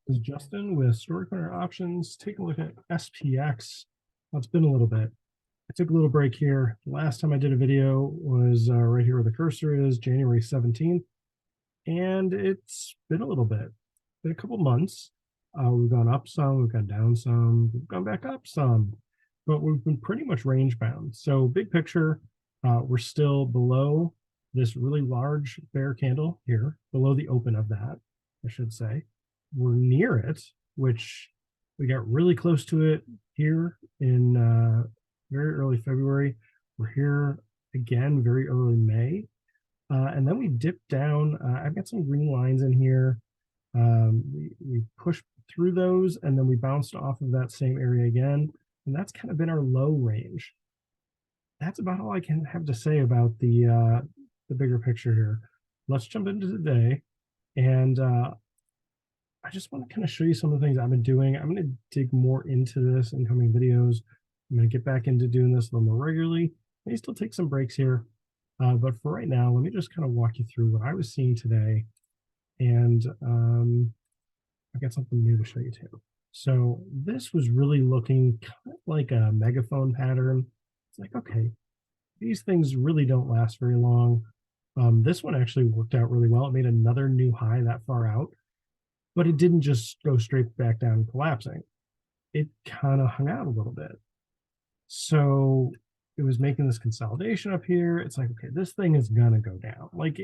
This is Justin with Story Corner Options. Take a look at SPX. Well, it's been a little bit. I took a little break here. The last time I did a video was right here where the cursor is, January 17th. And it's been a little bit. Been a couple months. We've gone up some, we've gone down some, we've gone back up some, but we've been pretty much range bound. So big picture, we're still below this really large bear candle here, below the open of that, I should say. We're near it, which we got really close to it here in very early February. We're here again very early May. And then we dipped down. I've got some green lines in here. We pushed through those, and then we bounced off of that same area again. And that's kind of been our low range. That's about all I can have to say about the bigger picture here. Let's jump into today. And I just want to kind of show you some of the things I've been doing. I'm going to dig more into this in coming videos. I'm going to get back into doing this a little more regularly. May still take some breaks here. But for right now, let me just kind of walk you through what I was seeing today. And I got something new to show you too. So this was really looking kind of like a megaphone pattern. It's like, okay, these things really don't last very long. This one actually worked out really well. It made another new high that far out, but it didn't just go straight back down collapsing. It kind of hung out a little bit. So it was making this consolidation up here. It's like, okay, this thing is gonna go down. Like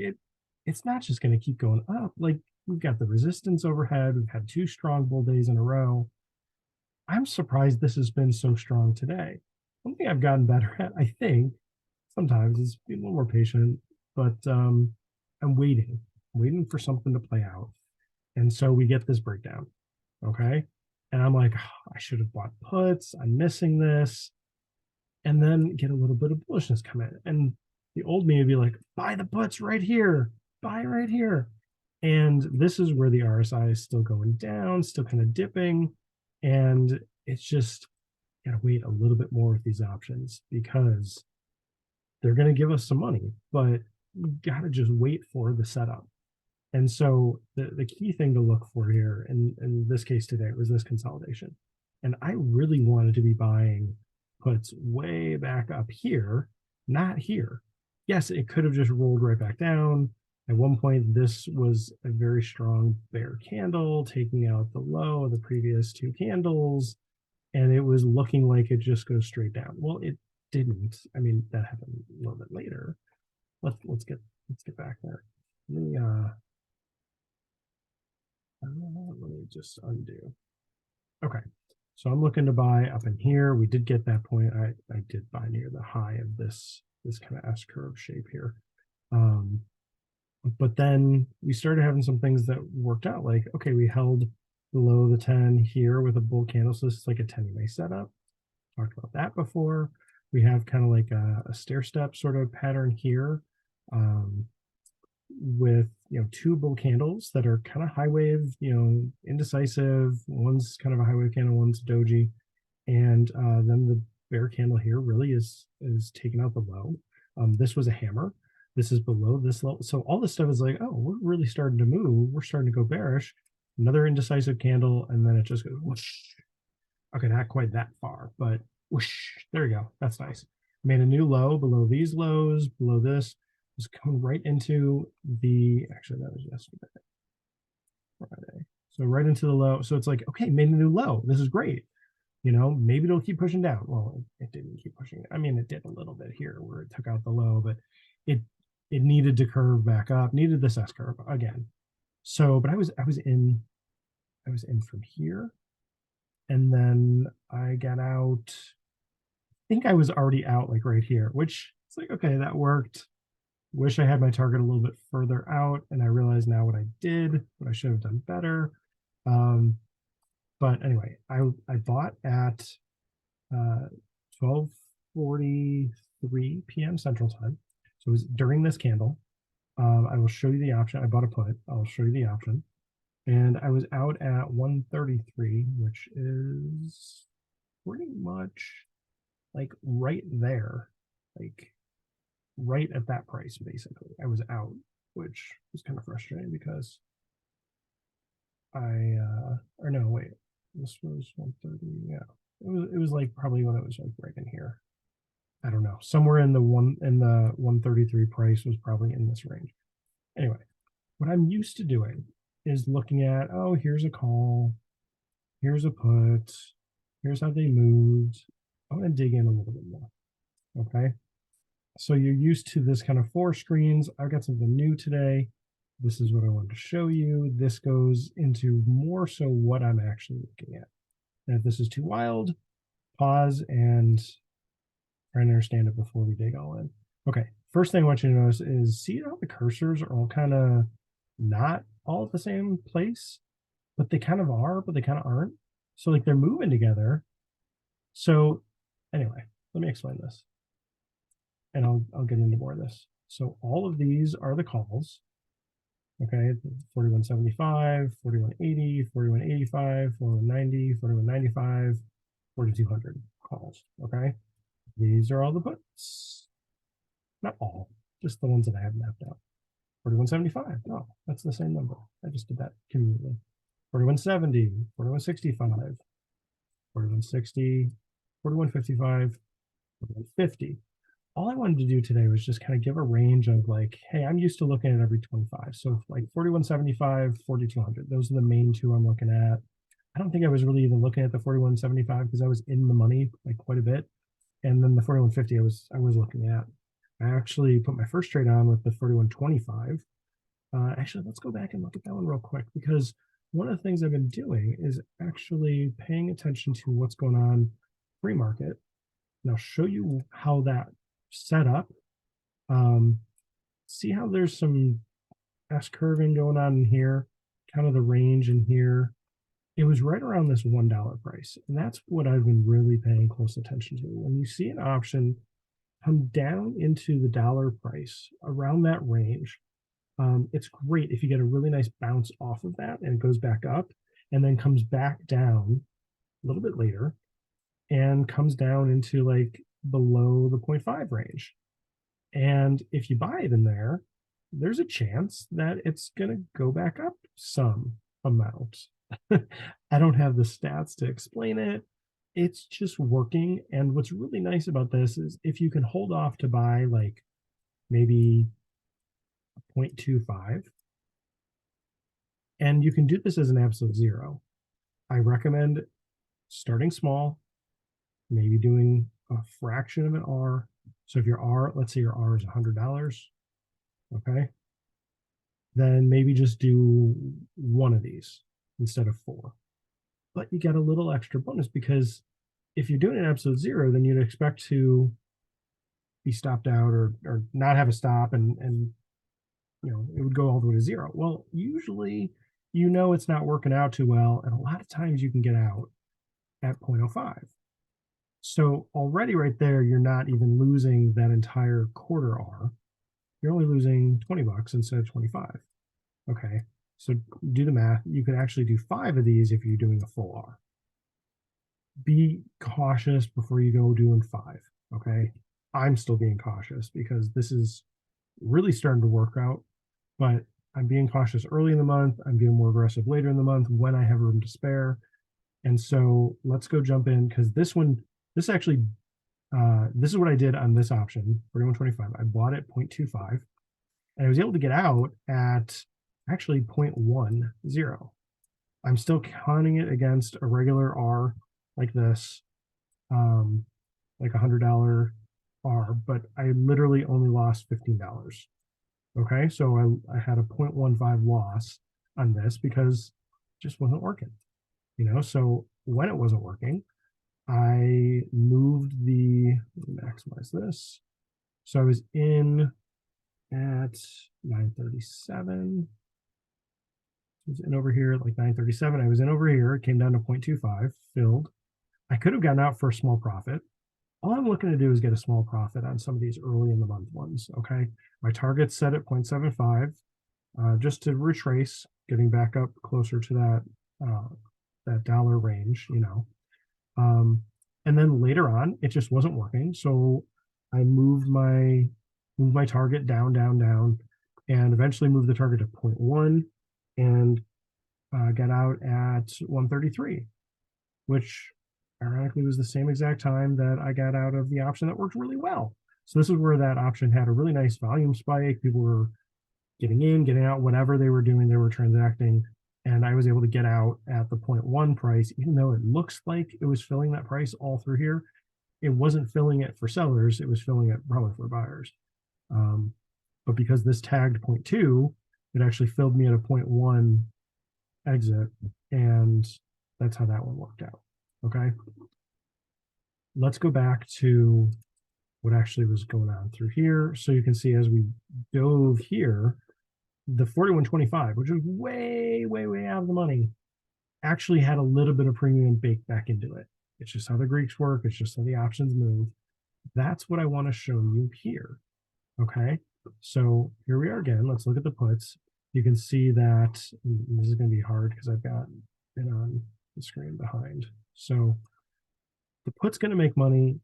it's not just gonna keep going up. Like we've got the resistance overhead. We've had 2 strong bull days in a row. I'm surprised this has been so strong today. One thing I've gotten better at, I think, sometimes is being a little more patient, but I'm waiting for something to play out. And so we get this breakdown, okay? And I'm like, oh, I should have bought puts. I'm missing this. And then get a little bit of bullishness come in. And the old me would be like, buy the puts right here, buy right here. And this is where the RSI is still going down, still kind of dipping. And it's just, gotta wait a little bit more with these options because they're going to give us some money, but you got to just wait for the setup. And so the key thing to look for here in this case today was this consolidation. And I really wanted to be buying puts way back up here, not here. Yes, it could have just rolled right back down. At one point, this was a very strong bear candle, taking out the low of the previous 2 candles, and it was looking like it just goes straight down. Well, it didn't. I mean, that happened a little bit later. Let's get back there. Let me just undo. Okay, so I'm looking to buy up in here. We did get that point. I did buy near the high of this kind of S-curve shape here. But then we started having some things that worked out. Like, okay, we held below the 10 here with a bull candle. So this is like a 10 EMA setup. Talked about that before. We have kind of like a stair step sort of pattern here. With 2 bull candles that are kind of high wave, indecisive. One's kind of a high wave candle, one's doji, and then the bear candle here really is taking out the low. This was a hammer. This is below this low. So all this stuff is like, oh, we're really starting to move. We're starting to go bearish. Another indecisive candle, and then it just goes whoosh. Okay, not quite that far, but whoosh. There you go. That's nice. Made a new low below these lows, below this. Was coming right into actually that was yesterday, Friday. So right into the low. So it's like, okay, made a new low. This is great. Maybe it'll keep pushing down. Well, it didn't keep pushing. I mean, it did a little bit here where it took out the low, but it needed to curve back up, needed this S curve again. So, but I was in from here, and then I got out. I think I was already out like right here, which it's like, okay, that worked. Wish I had my target a little bit further out, and I realize now what I did, what I should have done better. But anyway, I bought at 12:43 p.m. Central Time. So it was during this candle. I will show you the option. I bought a put. I'll show you the option. And I was out at 133, which is pretty much like right there. Like right at that price, basically. I was out, which was kind of frustrating because I or no, wait, this was 130. Yeah, it was like probably when it was like right in here. I don't know, somewhere in the 133 price was probably in this range. Anyway, what I'm used to doing is looking at, oh, here's a call, here's a put, here's how they moved. I'm going to dig in a little bit more. Okay. So you're used to this kind of 4 screens. I've got something new today. This is what I wanted to show you. This goes into more so what I'm actually looking at. And if this is too wild, pause and try and understand it before we dig all in. Okay, first thing I want you to notice is, see how the cursors are all kind of not all at the same place, but they kind of are, but they kind of aren't. So like they're moving together. So anyway, let me explain this. And I'll get into more of this. So all of these are the calls. Okay, 4175, 4180, 4185, 4190, 4195, 4200 calls. Okay, these are all the puts. Not all, just the ones that I have mapped out. 4175, no, that's the same number. I just did that cumulatively. 4170, 4165, 4160, 4155, 4150. All I wanted to do today was just kind of give a range of like, hey, I'm used to looking at every 25. So like 4175, 4200, those are the main two I'm looking at. I don't think I was really even looking at the 4175 because I was in the money like quite a bit. And then the 4150 I was looking at. I actually put my first trade on with the 4125. Actually, let's go back and look at that one real quick, because one of the things I've been doing is actually paying attention to what's going on pre-market. And I'll show you how that set up. See how there's some S-curving going on in here, kind of the range in here. It was right around this $1 price. And that's what I've been really paying close attention to. When you see an option come down into the dollar price around that range, it's great if you get a really nice bounce off of that and it goes back up and then comes back down a little bit later and comes down into like below the 0.5 range. And if you buy it in there, there's a chance that it's going to go back up some amount. I don't have the stats to explain it. It's just working. And what's really nice about this is if you can hold off to buy like maybe 0.25, and you can do this as an absolute zero. I recommend starting small, maybe doing a fraction of an R. So if your R, let's say your R is $100, okay, then maybe just do one of these instead of 4. But you get a little extra bonus, because if you're doing an absolute zero, then you'd expect to be stopped out or not have a stop, and you know, it would go all the way to 0. Well, usually, you know, it's not working out too well, and a lot of times you can get out at 0.05. So already right there, you're not even losing that entire quarter R. You're only losing 20 bucks instead of 25. Okay, so do the math. You can actually do 5 of these if you're doing a full R. Be cautious before you go doing 5. Okay, I'm still being cautious because this is really starting to work out, but I'm being cautious early in the month. I'm being more aggressive later in the month when I have room to spare. And so let's go jump in, because this one, this actually, this is what I did on this option, 4125. I bought it 0.25, and I was able to get out at actually 0.10. I'm still counting it against a regular R like this, like $100 R, but I literally only lost $15. Okay, so I had a 0.15 loss on this because it just wasn't working. You know, so when it wasn't working, I moved the, let me maximize this. So I was in at 937. I was in over here at like 937. I was in over here. It came down to 0.25, filled. I could have gotten out for a small profit. All I'm looking to do is get a small profit on some of these early in the month ones. Okay, my target's set at 0.75, just to retrace, getting back up closer to that dollar range, you know. And then later on, it just wasn't working. So I moved my target down, and eventually moved the target to 0.1. And got out at 133, which ironically was the same exact time that I got out of the option that worked really well. So this is where that option had a really nice volume spike. People were getting in, getting out, whatever they were doing, they were transacting. And I was able to get out at the 0.1 price, even though it looks like it was filling that price all through here. It wasn't filling it for sellers, it was filling it probably for buyers. But because this tagged 0.2, it actually filled me at a 0.1 exit, and that's how that one worked out. Okay, let's go back to what actually was going on through here. So you can see as we dove here, the 41.25, which was way, way, way out of the money, actually had a little bit of premium baked back into it. It's just how the Greeks work. It's just how the options move. That's what I want to show you here. Okay, so here we are again. Let's look at the puts. You can see that this is going to be hard because I've got it on the screen behind. So the put's going to make money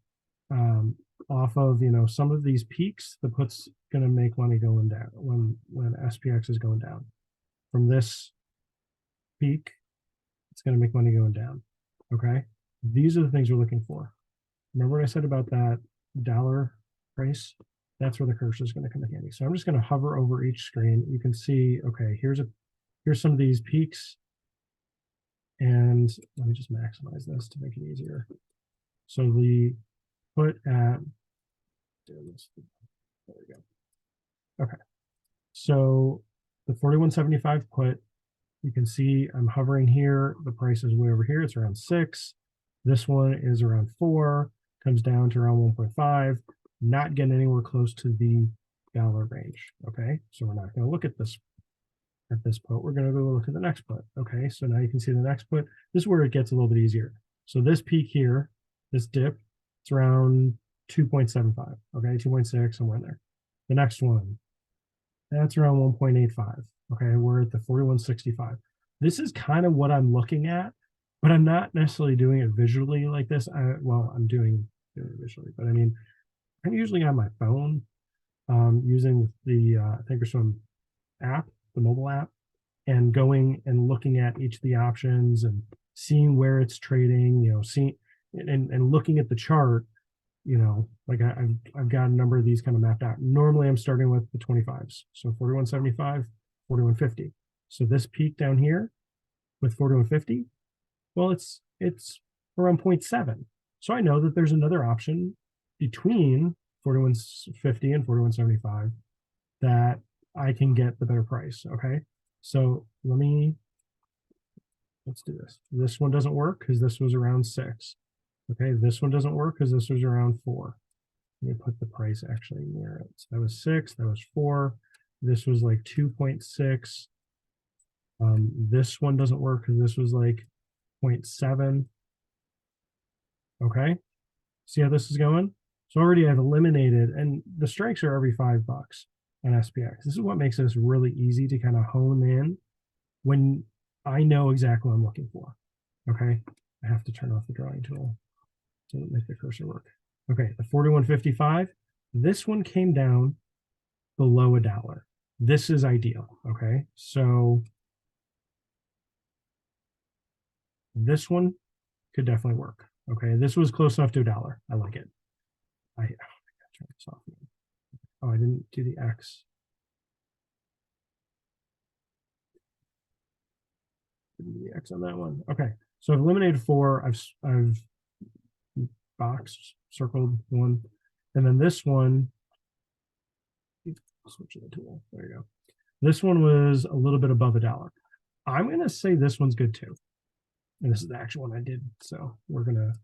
off of, you know, some of these peaks. The put's going to make money going down when SPX is going down. From this peak, it's going to make money going down. Okay, these are the things we're looking for. Remember what I said about that dollar price? That's where the cursor is going to come in handy. So I'm just going to hover over each screen. You can see, okay, here's some of these peaks. And let me just maximize this to make it easier. So the put at, there we go. Okay. So the 41.75 put, you can see I'm hovering here. The price is way over here. It's around 6. This one is around 4, comes down to around 1.5. Not getting anywhere close to the dollar range. Okay, so we're not going to look at this put. We're going to go look at the next put. Okay, so now you can see the next put. This is where it gets a little bit easier. So this peak here, this dip, it's around 2.75. Okay, 2.6, somewhere in there. The next one, that's around 1.85. Okay, we're at the 41.65. This is kind of what I'm looking at, but I'm not necessarily doing it visually like this. Well, I'm doing it visually, but I mean, I'm usually on my phone using the Thinkorswim app, the mobile app, and going and looking at each of the options and seeing where it's trading, you know, seeing and looking at the chart, you know, like I've got a number of these kind of mapped out. Normally I'm starting with the 25s. So 41.75, 41.50. So this peak down here with 41.50, well, it's around 0.7. So I know that there's another option between 41.50 and 41.75 that I can get the better price. Okay, so let's do this. This one doesn't work because this was around 6. Okay, this one doesn't work because this was around 4. Let me put the price actually near it. So that was 6, that was 4. This was like 2.6. This one doesn't work because this was like 0.7. Okay, see how this is going? So already I've eliminated, and the strikes are every $5 on SPX. This is what makes this really easy to kind of hone in when I know exactly what I'm looking for. Okay, I have to turn off the drawing tool to make the cursor work. Okay, the 41.55, this one came down below $1. This is ideal. Okay, so this one could definitely work. Okay, this was close enough to $1. I like it. I gotta turn this off again. Oh, I didn't do the X. Didn't do the X on that one. Okay, so I've eliminated 4. I've boxed, circled 1, and then this one. Switch the tool. There you go. This one was a little bit above $1. I'm going to say this one's good too. And this is the actual one I did. So we're gonna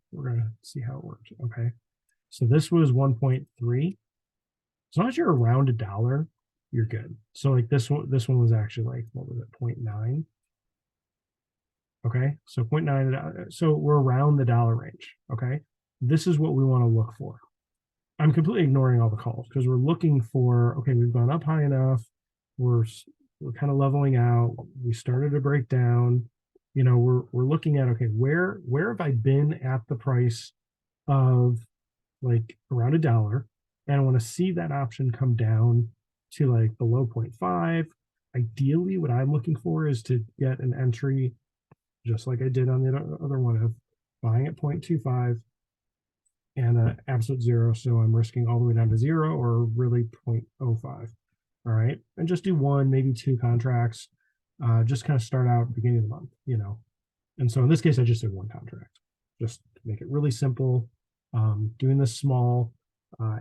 see how it works. Okay. So this was 1.3. As long as you're around $1, you're good. So like this one was actually like, what was it, 0.9? Okay, so 0.9. So we're around the dollar range. Okay, this is what we want to look for. I'm completely ignoring all the calls because we're looking for, okay, we've gone up high enough. We're kind of leveling out. We started to break down. You know, we're looking at, okay, where have I been at the price of like around $1, and I want to see that option come down to like below 0.5. ideally what I'm looking for is to get an entry just like I did on the other one of buying at 0.25 and an absolute zero. So I'm risking all the way down to zero or really 0.05. All right. And just do one, maybe two contracts. Just kind of start out beginning of the month, you know. And so in this case, I just did one contract, just to make it really simple. Doing this small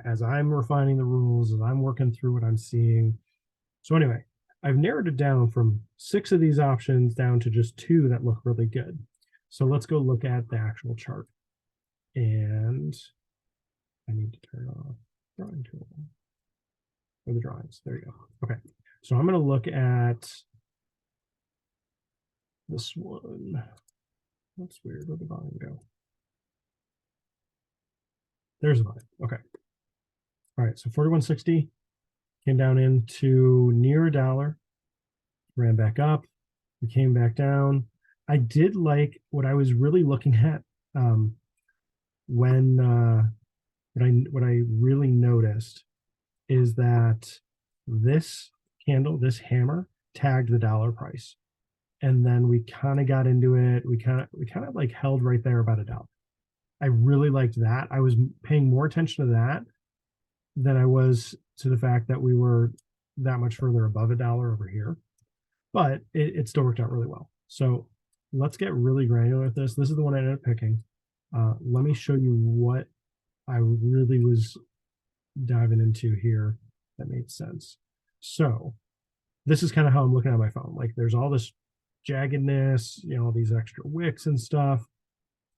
as I'm refining the rules, as I'm working through what I'm seeing. So anyway, I've narrowed it down from 6 of these options down to just 2 that look really good. So let's go look at the actual chart. And I need to turn off drawing tool for the drawings. There you go. Okay. So I'm going to look at this one. That's weird. Where'd the volume go? There's the volume. Okay. All right. So 4160 came down into near $1, ran back up. We came back down. I did like what I was really looking at when what I really noticed is that this candle, this hammer, tagged the dollar price, and then we kind of got into it. We kind of like held right there about $1. I really liked that. I was paying more attention to that than I was to the fact that we were that much further above $1 over here, but it still worked out really well. So let's get really granular with this. This is the one I ended up picking. Let me show you what I really was diving into here that made sense. So this is kind of how I'm looking at my phone. Like there's all this jaggedness, you know, all these extra wicks and stuff.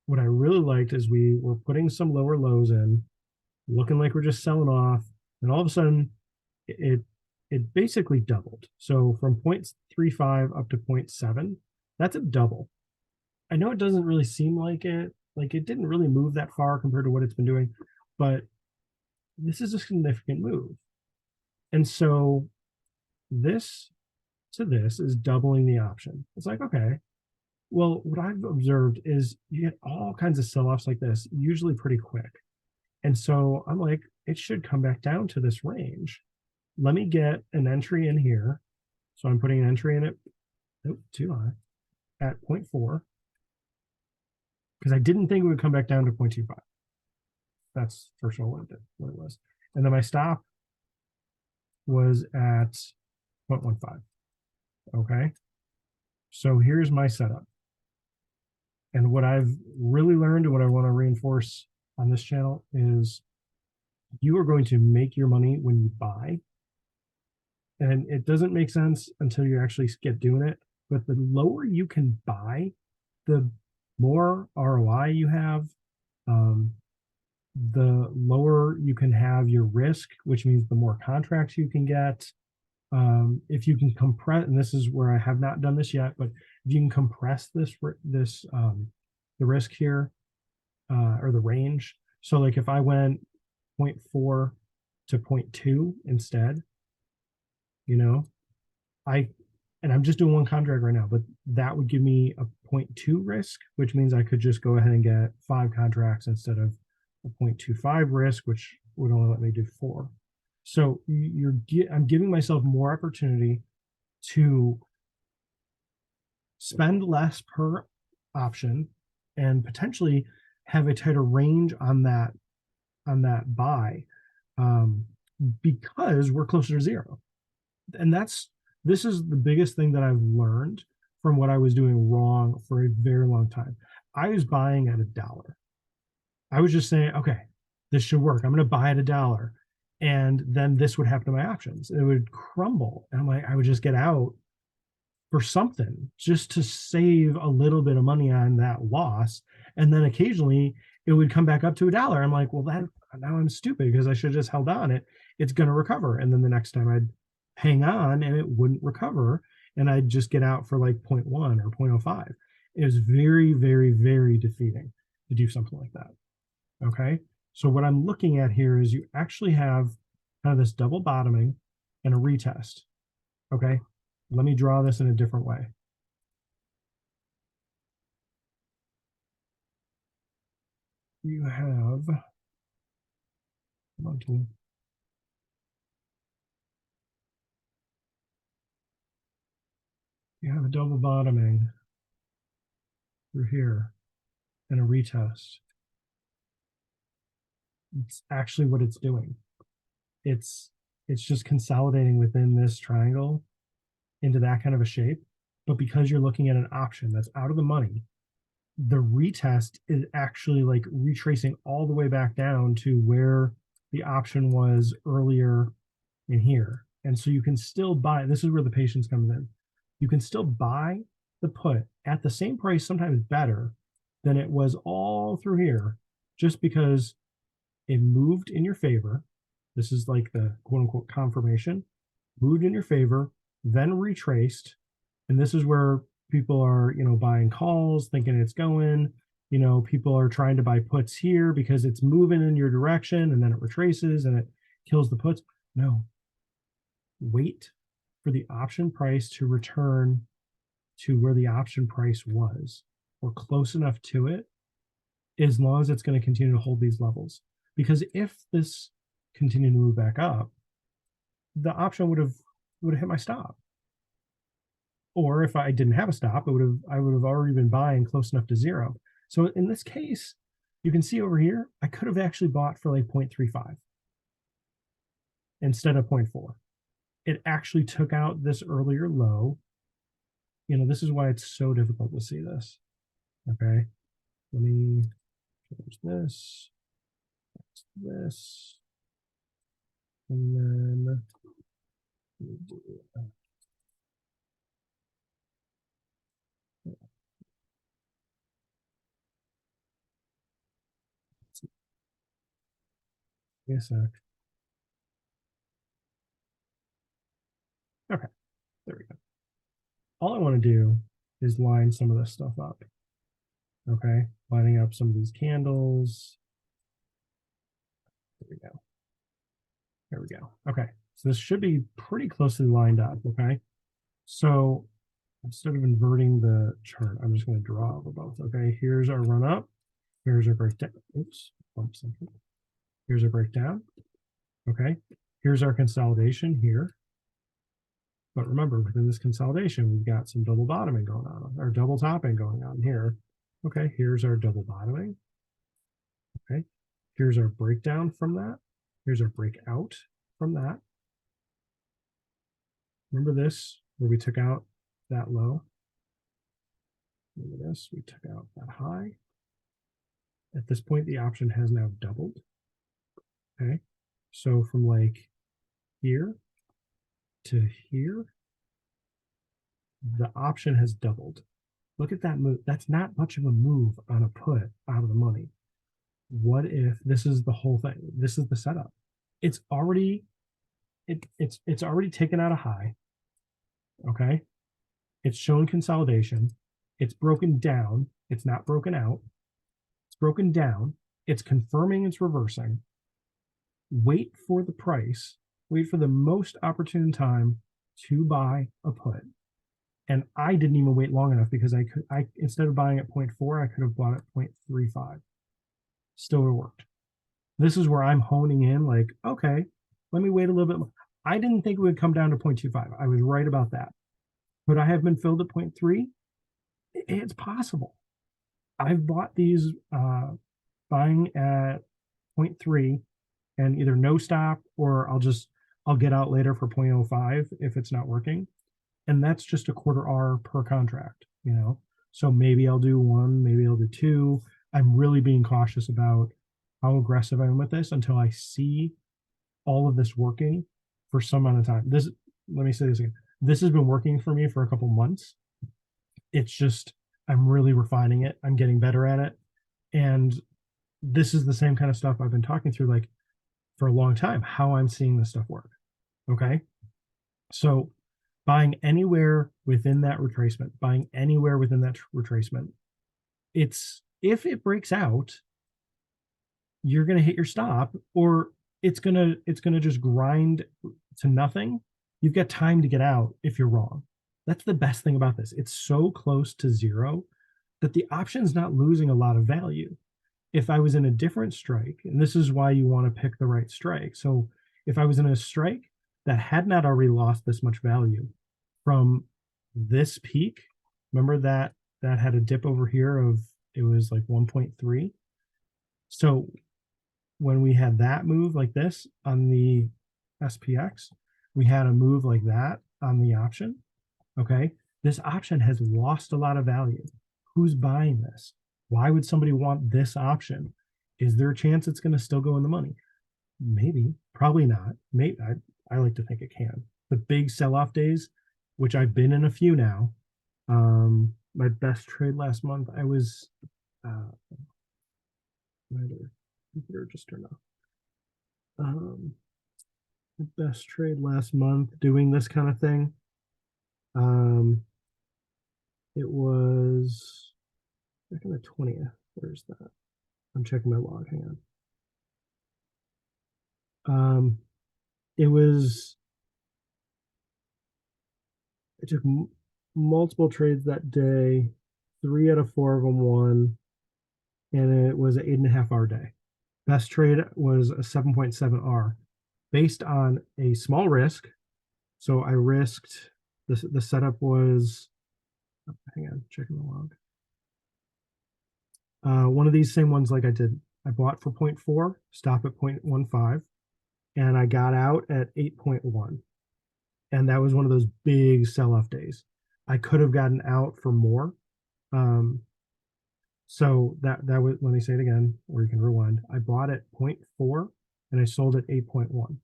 What I really liked is we were putting some lower lows in, looking like we're just selling off, and all of a sudden it basically doubled. So from 0.35 up to 0.7, that's a double. I know it doesn't really seem like it didn't really move that far compared to what it's been doing, but this is a significant move. And so this to this is doubling the option. It's like, okay, well, what I've observed is you get all kinds of sell-offs like this, usually pretty quick. And so I'm like, it should come back down to this range. Let me get an entry in here. So I'm putting an entry in it, too high, at 0.4, because I didn't think it would come back down to 0.25. That's first of all what it was. And then my stop was at 0.15. Okay. So here's my setup. And what I've really learned and what I want to reinforce on this channel is you are going to make your money when you buy. And it doesn't make sense until you actually get doing it. But the lower you can buy, the more ROI you have, the lower you can have your risk, which means the more contracts you can get. If you can compress, and this is where I have not done this yet, but if you can compress the risk here, or the range. So like if I went 0.4 to 0.2 instead, you know, and I'm just doing one contract right now, but that would give me a 0.2 risk, which means I could just go ahead and get 5 contracts instead of a 0.25 risk, which would only let me do 4. So I'm giving myself more opportunity to spend less per option and potentially have a tighter range on that buy, because we're closer to zero. And this is the biggest thing that I've learned from what I was doing wrong for a very long time. I was buying at $1. I was just saying, okay, this should work. I'm going to buy at $1. And then this would happen to my options. It would crumble. And I'm like, I would just get out for something just to save a little bit of money on that loss. And then occasionally it would come back up to $1. I'm like, well, now I'm stupid because I should have just held on it. It's going to recover. And then the next time I'd hang on and it wouldn't recover. And I'd just get out for like 0.1 or 0.05. It was very, very, very defeating to do something like that. Okay. So what I'm looking at here is you actually have kind of this double bottoming and a retest. Okay. Let me draw this in a different way. You have, come on, tool. you have a double bottoming through here and a retest. It's actually what it's doing. It's just consolidating within this triangle into that kind of a shape. But because you're looking at an option that's out of the money, the retest is actually like retracing all the way back down to where the option was earlier in here. And so you can still buy, this is where the patience comes in. You can still buy the put at the same price, sometimes better than it was all through here, just because it moved in your favor. This is like the quote unquote confirmation, moved in your favor, then retraced. And this is where people are, buying calls, thinking it's going. People are trying to buy puts here because it's moving in your direction and then it retraces and it kills the puts. No, wait for the option price to return to where the option price was or close enough to it, as long as it's going to continue to hold these levels. Because if this continued to move back up, the option would have hit my stop. Or if I didn't have a stop, I would have already been buying close enough to zero. So in this case, you can see over here, I could have actually bought for like 0.35 instead of 0.4. It actually took out this earlier low. This is why it's so difficult to see this. Okay, let me change this, this, and then a sec. Okay, there we go. All I want to do is line some of this stuff up. Okay, lining up some of these candles. There we go. There we go. Okay, so this should be pretty closely lined up. Okay, so instead of inverting the chart, I'm just going to draw over both. Okay, here's our run up. Here's our breakdown. Oops, bump something. Here's our breakdown. Okay, here's our consolidation here. But remember, within this consolidation, we've got some double bottoming going on, or double topping going on here. Okay, here's our double bottoming. Okay, here's our breakdown from that. Here's our breakout from that. Remember this, where we took out that low? Remember this, we took out that high. At this point, the option has now doubled. Okay, so from like here to here, the option has doubled. Look at that move. That's not much of a move on a put out of the money. What if this is the whole thing? This is the setup. It's already it's already taken out a high. Okay, it's shown consolidation. It's broken down. It's not broken out. It's broken down. It's confirming it's reversing. Wait for the price. Wait for the most opportune time to buy a put. And I didn't even wait long enough because I instead of buying at 0.4, I could have bought at 0.35. Still would have worked. This is where I'm honing in, like, okay, let me wait a little bit more. I didn't think it would come down to 0.25. I was right about that. Could I have been filled at 0.3? It's possible. I've bought these buying at 0.3 and either no stop or I'll get out later for 0.05 if it's not working. And that's just a quarter R per contract, So maybe I'll do one, maybe I'll do two. I'm really being cautious about how aggressive I am with this until I see all of this working for some amount of time. Let me say this again. This has been working for me for a couple months. It's just, I'm really refining it. I'm getting better at it. And this is the same kind of stuff I've been talking through like for a long time, how I'm seeing this stuff work. Okay. So buying anywhere within that retracement, if it breaks out, you're going to hit your stop, or it's going to just grind to nothing. You've got time to get out if you're wrong. That's the best thing about this. It's so close to zero that the option's not losing a lot of value. If I was in a different strike, and this is why you want to pick the right strike. So if I was in a strike that had not already lost this much value from this peak, remember that had a dip over here of, it was like 1.3. So when we had that move like this on the SPX, we had a move like that on the option. Okay, this option has lost a lot of value. Who's buying this? Why would somebody want this option? Is there a chance it's going to still go in the money? Maybe, probably not. Maybe I like to think it can. The big sell-off days, which I've been in a few now. My best trade last month, I was my computer just turned off. The best trade last month doing this kind of thing. It was back on the 20th. Where's that? I'm checking my log. Hang on. It took multiple trades that day. 3 out of 4 of them won, and it was an 8.5-hour day. Best trade was a 7.7 R, based on a small risk. So I risked this. The setup was, hang on, checking the log. One of these same ones like I did. I bought for 0.4, stop at 0.15, and I got out at 8.1. And that was one of those big sell-off days. I could have gotten out for more. So that was, let me say it again, or you can rewind. I bought at 0.4 and I sold at 8.1.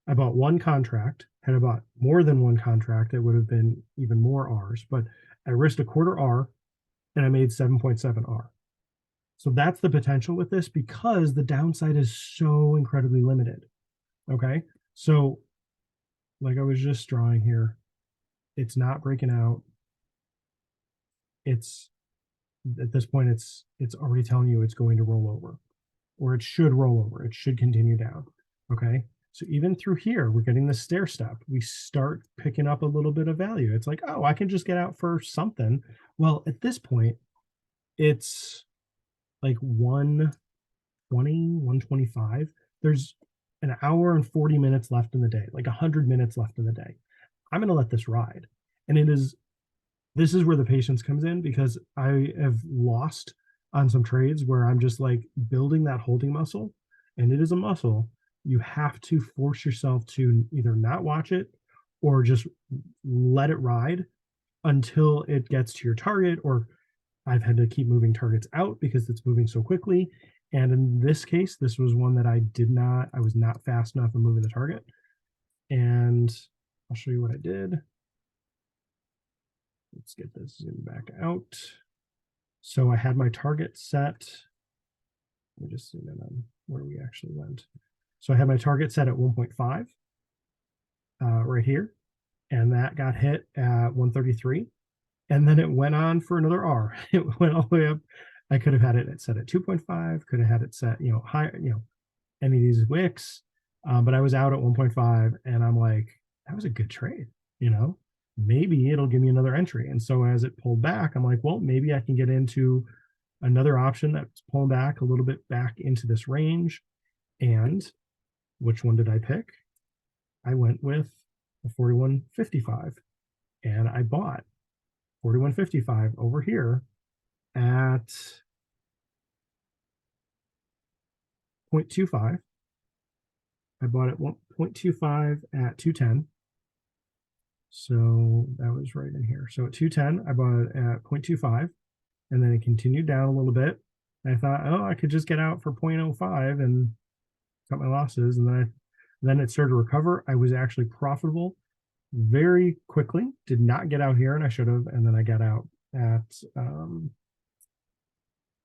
I bought one contract. Had I bought more than one contract, it would have been even more R's, but I risked a quarter R and I made 7.7 R. So that's the potential with this, because the downside is so incredibly limited. Okay. So like I was just drawing here, it's not breaking out. It's, at this point, it's already telling you it's going to roll over, or it should roll over. It should continue down. Okay. So even through here, we're getting the stair step. We start picking up a little bit of value. It's like, oh, I can just get out for something. Well, at this point, it's like 120, 125. There's an hour and 40 minutes left in the day, like 100 minutes left in the day. I'm going to let this ride. And this is where the patience comes in, because I have lost on some trades where I'm just like building that holding muscle, and it is a muscle. You have to force yourself to either not watch it or just let it ride until it gets to your target, or I've had to keep moving targets out because it's moving so quickly. And in this case, this was one that I was not fast enough in moving the target. And I'll show you what I did. Let's get this zoom back out. So I had my target set. Let me just zoom in on where we actually went. So I had my target set at 1.5 right here, and that got hit at 133. And then it went on for another R. It went all the way up. I could have had it set at 2.5, could have had it set, higher, any of these wicks. But I was out at 1.5, and I'm like, that was a good trade, maybe it'll give me another entry. And so as it pulled back, I'm like, well, maybe I can get into another option that's pulling back a little bit back into this range. And which one did I pick? I went with the 41.55, and I bought 41.55 over here at 0.25. I bought it 1.25 at 210. So that was right in here. So at 210, I bought it at 0.25, and then it continued down a little bit. And I thought, oh, I could just get out for 0.05 and cut my losses. And then it started to recover. I was actually profitable very quickly. Did not get out here, and I should have. And then I got out at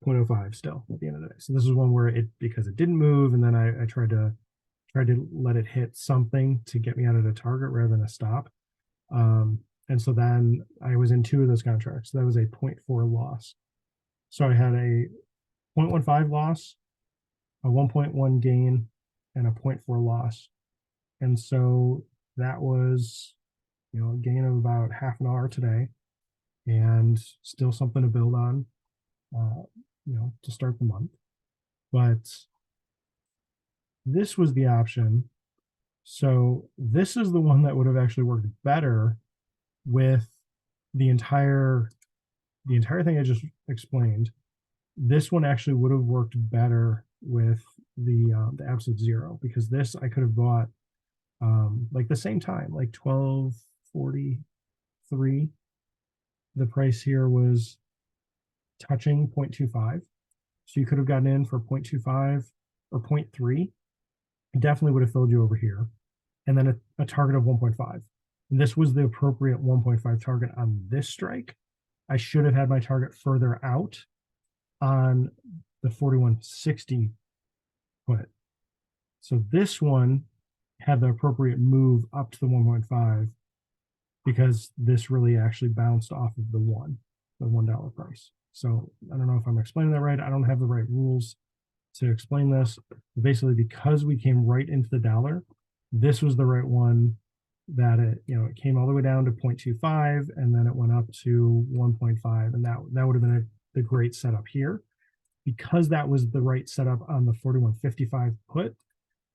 0.05 still at the end of the day. So this is one where because it didn't move, and then I tried to let it hit something to get me out of the target rather than a stop. And so then I was in 2 of those contracts. So that was a 0.4 loss. So I had a 0.15 loss, a 1.1 gain, and a 0.4 loss. And so that was, a gain of about half an hour today, and still something to build on, to start the month. But this was the option. So this is the one that would have actually worked better with the entire thing I just explained, this one actually would have worked better with the absolute zero, because this I could have bought like the same time, like 12.43. The price here was touching 0.25. So you could have gotten in for 0.25 or 0.3. It definitely would have filled you over here. And then a target of 1.5. And this was the appropriate 1.5 target on this strike. I should have had my target further out on the 4160 put. So this one had the appropriate move up to the 1.5, because this really actually bounced off of the $1 price. So I don't know if I'm explaining that right. I don't have the right rules to explain this. Basically, because we came right into the dollar, this was the right one that it came all the way down to 0.25, and then it went up to 1.5, and that would have been the great setup here. Because that was the right setup on the 4155 put,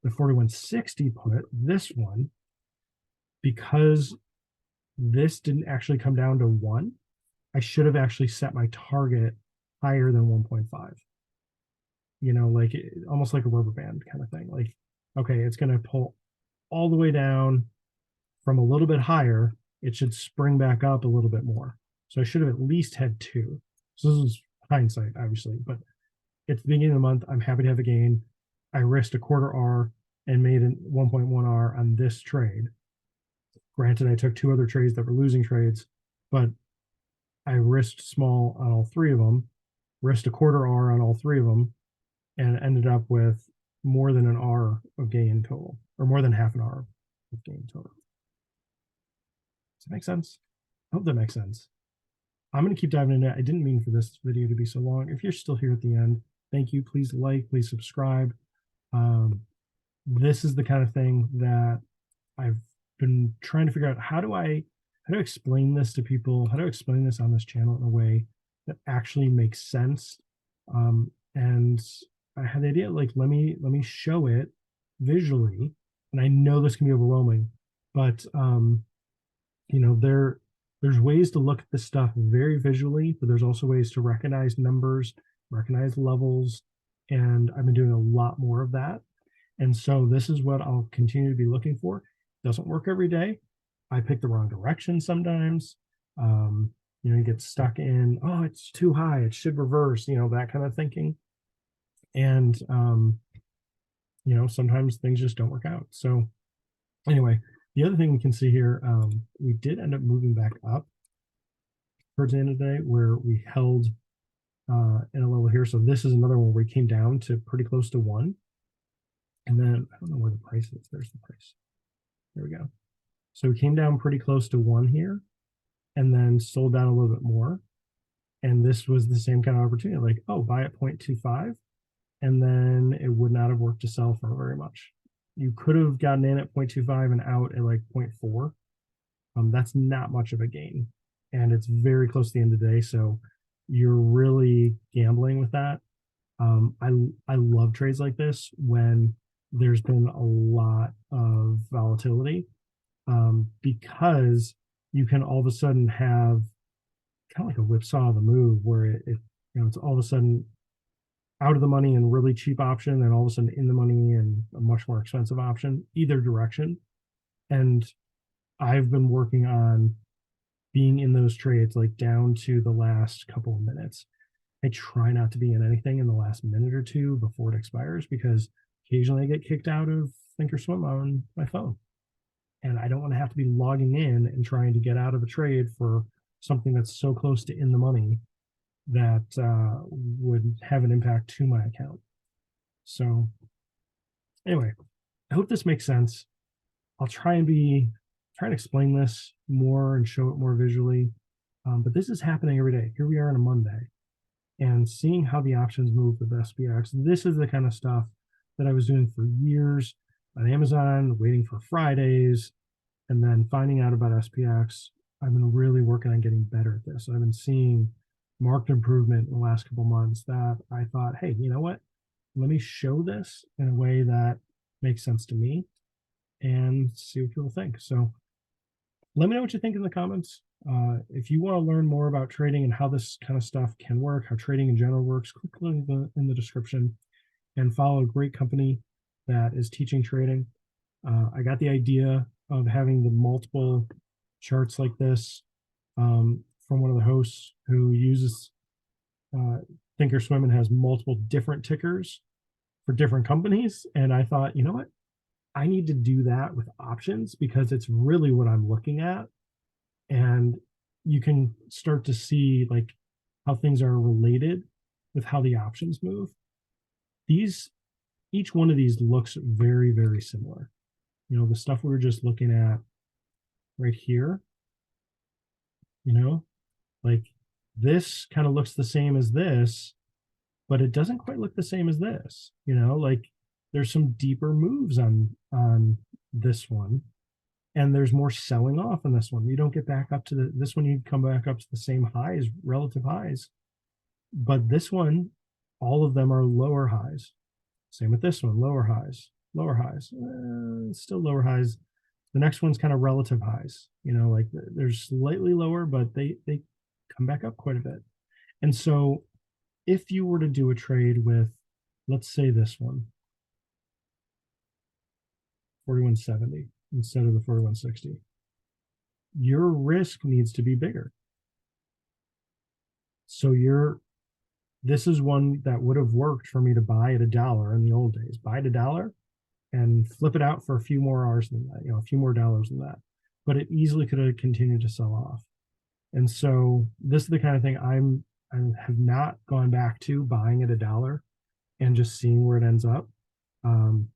the 4160 put, this one, because this didn't actually come down to 1, I should have actually set my target higher than 1.5. Like almost like a rubber band kind of thing. Like, okay, it's going to pull all the way down from a little bit higher. It should spring back up a little bit more. So I should have at least had 2. So this is hindsight, obviously, but it's the beginning of the month. I'm happy to have a gain. I risked a quarter R and made a 1.1 R on this trade. Granted, I took 2 other trades that were losing trades, but I risked small on all 3 of them, risked a quarter R on all 3 of them, and ended up with more than an R of gain total, or more than half an R of gain total. Does that make sense? I hope that makes sense. I'm going to keep diving into it. I didn't mean for this video to be so long. If you're still here at the end, thank you. Please like, please subscribe. This is the kind of thing that I've been trying to figure out. How do I explain this to people? How do I explain this on this channel in a way that actually makes sense? And I had the idea, like, let me show it visually. And I know this can be overwhelming, but there's ways to look at this stuff very visually, but there's also ways to recognize numbers, recognize levels, and I've been doing a lot more of that. And so this is what I'll continue to be looking for. Doesn't work every day. I pick the wrong direction sometimes. You get stuck in, oh, it's too high, it should reverse, that kind of thinking. And sometimes things just don't work out. So anyway, the other thing we can see here, we did end up moving back up towards the end of the day, where we held in a level here. So this is another one where we came down to pretty close to 1. And then I don't know where the price is. There's the price. There we go. So we came down pretty close to 1 here, and then sold down a little bit more. And this was the same kind of opportunity, like, oh, buy at 0.25, and then it would not have worked to sell for very much. You could have gotten in at 0.25 and out at like 0.4. That's not much of a gain, and it's very close to the end of the day. So you're really gambling with that. I love trades like this when there's been a lot of volatility, because you can all of a sudden have kind of like a whipsaw of a move where it's all of a sudden out of the money and really cheap option, and all of a sudden in the money and a much more expensive option, either direction. And I've been working on being in those trades like down to the last couple of minutes. I try not to be in anything in the last minute or 2 before it expires, because occasionally I get kicked out of Thinkorswim on my phone. And I don't want to have to be logging in and trying to get out of a trade for something that's so close to in the money that would have an impact to my account. So anyway, I hope this makes sense. I'll try and explain this more and show it more visually. But this is happening every day. Here we are on a Monday, and seeing how the options move with SPX. This is the kind of stuff that I was doing for years on Amazon, waiting for Fridays, and then finding out about SPX. I've been really working on getting better at this. I've been seeing marked improvement in the last couple months that I thought, hey, you know what? Let me show this in a way that makes sense to me and see what people think. So let me know what you think in the comments. If you want to learn more about trading and how this kind of stuff can work, how trading in general works, click in the description and follow a great company that is teaching trading. I got the idea of having the multiple charts like this from one of the hosts who uses Thinkorswim and has multiple different tickers for different companies. And I thought, you know what? I need to do that with options because it's really what I'm looking at. And you can start to see like how things are related with how the options move. Each one of these looks very, very similar. You know, the stuff we were just looking at right here, you know, like this kind of looks the same as this, but it doesn't quite look the same as this, you know, like there's some deeper moves on this one, and there's more selling off on this one. You don't get back up to this one, you come back up to the same highs, relative highs. But this one, all of them are lower highs. Same with this one, lower highs, still lower highs. The next one's kind of relative highs, you know, like they're slightly lower, but they come back up quite a bit. And so if you were to do a trade with, let's say this one, 4170 instead of the 4160, your risk needs to be bigger. So this is one that would have worked for me to buy at $1 in the old days. Buy at $1 and flip it out for a few more hours than that, you know, a few more dollars than that. But it easily could have continued to sell off. And so this is the kind of thing I have not gone back to buying at $1 and just seeing where it ends up,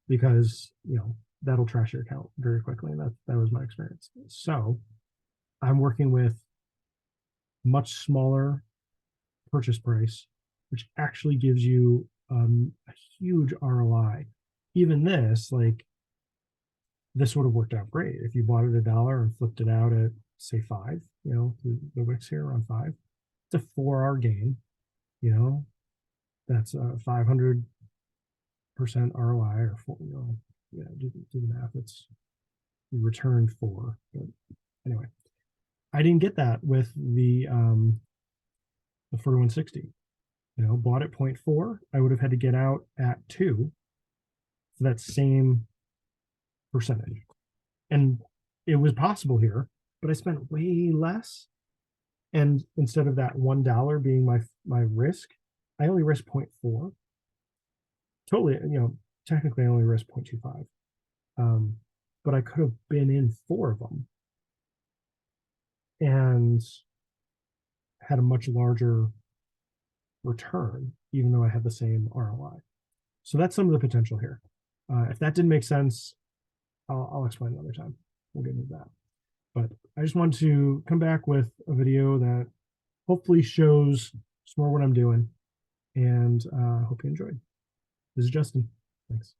because, you know, that'll trash your account very quickly. And that was my experience. So I'm working with much smaller purchase price, which actually gives you a huge ROI. Even this, like, this would have worked out great if you bought it at $1 and flipped it out at, say, 5. You know, the wicks here around 5. It's a 4-hour gain. You know, that's a 500% ROI, or 4, you know, yeah, do the math. It's you returned 4. But anyway, I didn't get that with the 4160. You know, bought at 0.4, I would have had to get out at 2 for that same percentage. And it was possible here, but I spent way less. And instead of that $1 being my risk, I only risked 0.4. Totally, you know, technically I only risked 0.25. But I could have been in 4 of them and had a much larger return, even though I had the same ROI. So that's some of the potential here. If that didn't make sense, I'll explain another time. We'll get into that. But I just wanted to come back with a video that hopefully shows some more what I'm doing, and hope you enjoyed. This is Justin. Thanks.